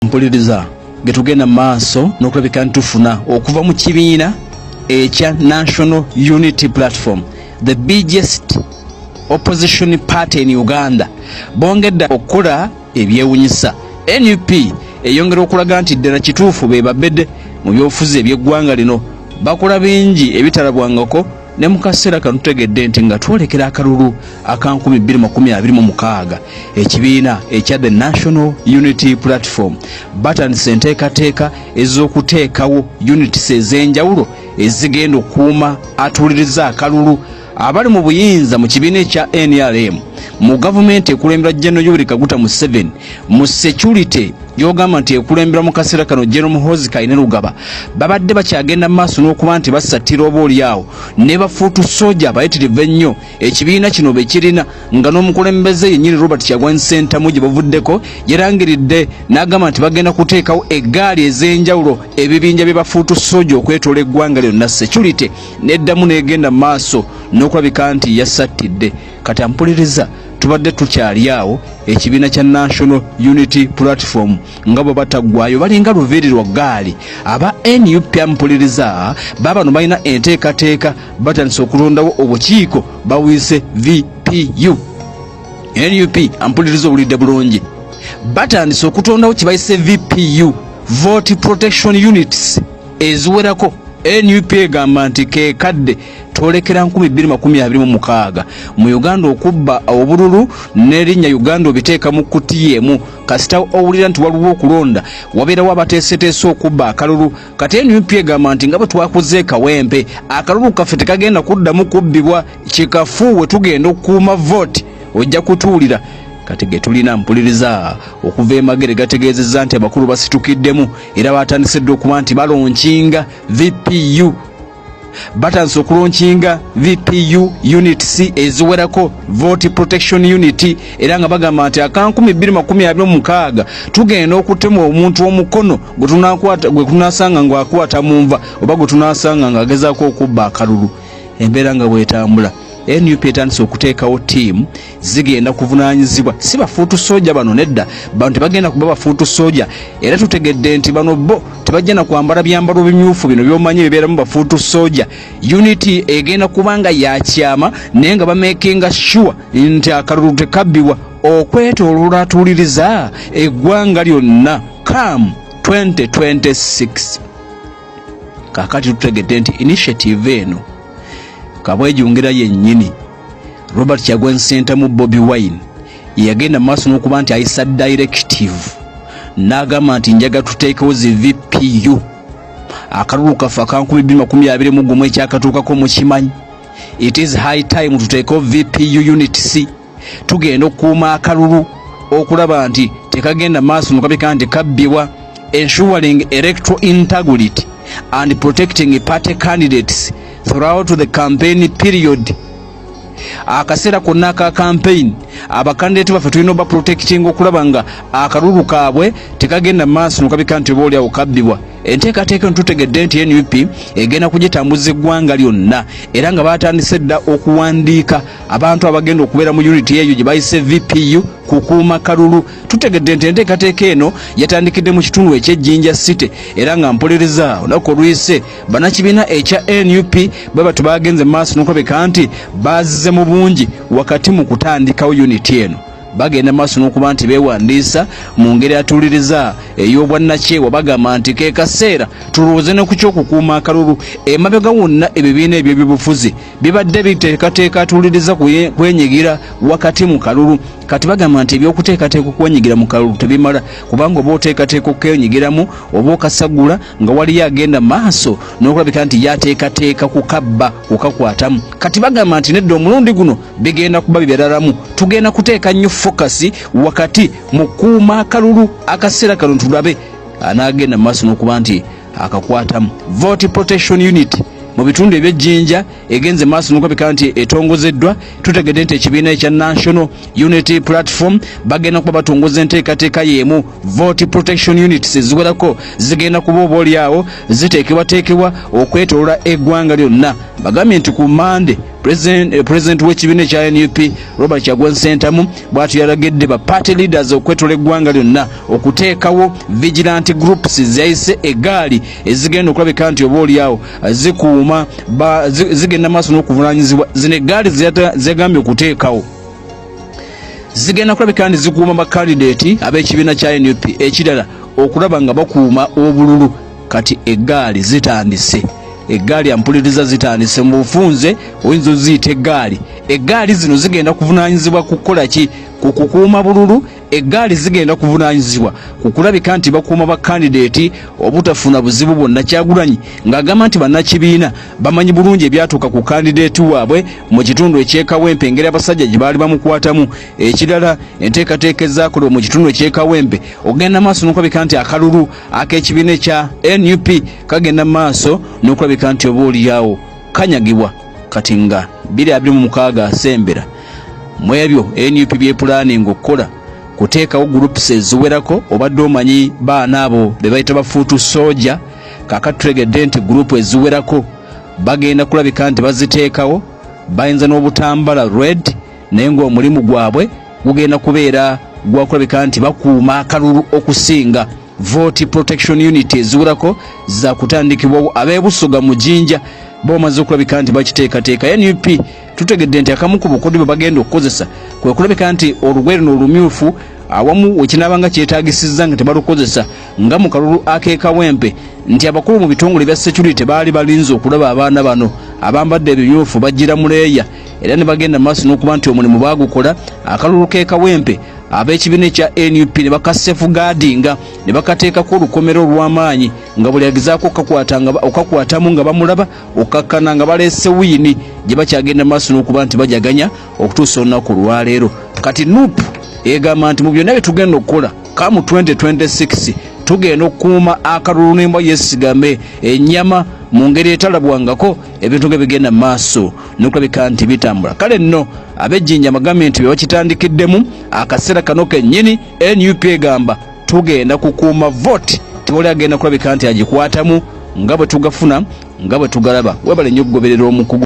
mpuliriza getugenda maaso n'okulabika ntufuna okuva mu kibiina ekya National Unity Platform, the biggest opposition party in Uganda, bongedde okukola ebyewunyisa. NUP eyongera okulaga nti ddala kituufu be babedde mu byobufuzi eby'eggwanga lino bakola bingi ebitalabwangako, ne mu kaseera kano tutegedde nti nga twolekera akalulu aka 2026 ekibiina ekya the National Unity Platform batandise enteekateeka ez'okuteekawo unities ez'enjawulo ezigenda okuuma atuuliriza akalulu abali mu buyinza mu kibiina ekya NRM, mu gavumenti ekulembera General Yoweri Kaguta Museveni, mu security yogamba nti ekulembera mu kaseera kano General Muhoozi Kainerugaba, babadde bakyagenda maaso n'okuba nti basattira oboolyawo ne bafuutu soja abayitirivu ennyo ekibiina kino be kirina, nga n'omukulembeze yennyini Robert Kyagulanyi Ssentamu gye bavuddeko yerangiridde n'agamba nti bagenda kuteekawo eggaali ez'enjawulo ebibinja bye bafuutu soja okwetoola eggwanga lyonna. Security neddamu n'egenda maaso n'okulabika nti yasattidde. Kati ampuliriza tubadde tukyali awo ekibiina kya National Unity Platform nga bwe bataggwayo balinga luviirirwa ggaali. Aba NUP ampuliriza babano balina enteekateeka batandise okulondawo obukiiko bawise VPU. NUP ampuliriza obulidde bulungi, batandise okutondawo kibayise VPU, Vote Protection Units eziwerako. NUP egamba nti kekadde tolekera 2026 mu Uganda okubba obululu n'erinnya Uganda obiteeka mu kutiya emu. Kasita owulira nti waliwo okulonda wabeerawo abateeseteese okubba akalulu. Kati NUP egamba nti nga bwe twakoze kawempe akalulu kaffe tekagenda kuddamu kubbibwa, kikafuuwe tugenda okukuuma vote, ojja kutuulira. Kati getulina mpuliriza okuva emagere gategeezezza nti abakulu basitukiddemu era batandisedde okuba nti balonkinga VPU, batandise okulonkinga VPU units eziwerako, Vote Protection Unity, era nga bagamba nti aka 2026 tugenda okutema omuntu omukono gwe tunasanga ng'akwata mu nva oba gwe tunasanga ng'agezaako okubba akalulu. Embeera nga bwetambula, NUP etandise okuteekawo ttiimu zigenda kuvunaanyizibwa si bafuutu soja bano, nedda bano tebagenda kuba bafuutu soja, era tutegedde nti bano bo tebajja na kwambala byambalo bimyufu bino by'omanyi bibeeramu bafuutu soja. Unity egenda kubanga yakyama naye nga bamekinga sure nti akalulu tekabbibwa okwetooloola atuuliriza eggwanga lyonna come 2026. Kaakati tutegedde nti initiative eno kabwejungira yennyini Robert Kyagulanyi Ssentamu Bobi Wine yagenda maaso n'okuba nti ayisa directive n'agamba nti njaga tuteekewo zi VPU. Akalulu kafa ka 2021 ekyakatuukako mukimanyi. It is high time tuteekewo VPU units. Tugenda okukuuma akalulu okulaba nti tekagenda maaso n'okabika nti kabbibwa, ensuring electoral integrity and protecting party candidates throughout the campaign period. Akaseera konna aka campaign abakandidate baffe tulina oba protecting okulaba nga akalulu kaabwe tekagenda maaso n'okabika nti obaolyawo kabbibwa. Enteekateeka tutegedde nti NUP egenda kugitambuza eggwanga lyonna era nga batandise dda okuwandiika abantu abagenda okubeera mu unity eyo gye bayise VPU kukuuma kalulu. Tutegedde nti enteekateeka eno yatandikidde mu kitundu eky'Ejjinja City era nga mpuliriza olunaku oluyise bannakibiina ekya NUP baba tubagenze maaso n'okulabika nti bazze mu bungi wakati mu kutandikawo unity eno. Bagenda maaso n'okuba nti beewandiisa mu ngeri atuuliriza ey'obwannakyewa, bagamba nti ke kaseera tulowooze ne ku ky'okukuuma akalulu. Emabega wonna ebibiina eby'ebyobufuzi bibadde biteekateeka atuuliriza kwenyigira wakati mu kalulu. Kati bagamba nti ebyokuteekateeka okwenyigira mu kalulu tebimala, kubanga oba oteekateeka okwenyigiramu oba okasagula nga waliyo agenda maaso n'okulabika nti yateekateeka kukabba kukakwatamu. Kati bagamba nti nedda omulundi guno bigenda kuba biberalamu, tugenda kuteeka nnyo fokasi wakati mu kuuma akalulu. Akaseera kano tulabe anaagenda maaso n'okuba nti akakwatamu. Vote Protection Unit mu bitundu eby'Ejjinja egenze maaso n'okulabika nti etongozeddwa. Tutegedde nti ekibiina ekya National Unity Platform bagenda kuba batongoza enteekateeka y'emu, Vote Protection Units eziwerako zigenda kuba oboolyawo ziteekebwateekebwa okwetoolola eggwanga lyonna. Bagambye nti ku Mande president w'ekibiina ekya NUP Robert Kyagulanyi Ssentamu bw'atyo yalagidde ba party leaders okwetola eggwanga lyonna okuteekawo vigilante groups zayise egaali ezigenda okulabika nti oba oliawo zikuuma zigenda maaso n'okuvunaanyizibwa zino egaali zegambye okuteekawo zigenda kulabika nti zikuuma bakandidate ab'ekibiina kya NUP ekirala okulaba nga bakuuma obululu kati egaali zitandise egaali ampuliriza zitandise mu bufunze oyinza oziyita egaali zino zigenda kuvunaanyizibwa kukola ki kukukuuma bululu egaali zigenda kuvunaanyizibwa kukulabika nti bakuuma bakandidate obutafuna buzibu bwonna Kyagulanyi ng'agamba nti bannakibiina bamanyi bulungi ebyatuuka ku kandidate waabwe mu kitundu eky'Ekawempe engeri abasajja gye baali bamukwatamu ekirala enteekateeka ezaakolebwa mu kitundu eky'Ekawempe ogenda maaso n'okulabika nti akalulu ak'ekibiina ekya NUP kagenda maaso n'okulabika nti oba oliawo kanyagibwa kati nga 2026 asembera mu ebyo NUP byepulaninga okukola kuteekawo groups eziwerako obadde omanyi baana abo be bayita bafuutu soja kakati tutegedde nti group eziwerako bagenda kulabika nti baziteekawo bayinza n'obutambala red naye ng'omulimu gwabwe gugenda kubeera gwakulabika nti bakuuma akalulu okusinga vote protection unit eziwerako za kutandikibwa abeebusuga mu Jinja bomaze okulabika nti bakiteekateeka NUP tutegedde nti akamu ku bukodyo bwe bagenda okukozesa kwe kulabika nti olugoye luno olumyufu awamu wekinabanga kyetaagisizza nga tebalukozesa nga mu kalulu ak'Ekawempe nti abakulu mu bitongole bya security baali balinze okulaba abaana bano abambadde ebimyufu bajjira muleeya era ne bagenda maaso n'okuba nti omulimu baagukola akalulu k'Ekawempe ab'ekibiina ekya NUP ne bakasefugaadinga ne bakateekako olukomero olw'amaanyi nga buli agezaako okakwatamu nga bamulaba okakkana nga baleese wiini gye bakyagenda maaso n'okuba nti bajaganya okutuusa olunaku lwaleero kati NUP egamba nti mu byonna bye tugenda okukola kamu 2026 tugenda okukuuma akalulu n'embwa yeesigambe ennyama mu ngeri etalabwangako ebintu nga bigenda maaso n'okulabika nti bitambula kale nno ab'ejjinja amagavumenti bye bakitandikiddemu akaseera kano kennyini NUP egamba tugenda kukuuma vote tewali agenda kulabika nti agikwatamu nga bwe tugafuna nga bwe tugalaba webale nnyo okugoberera omukugu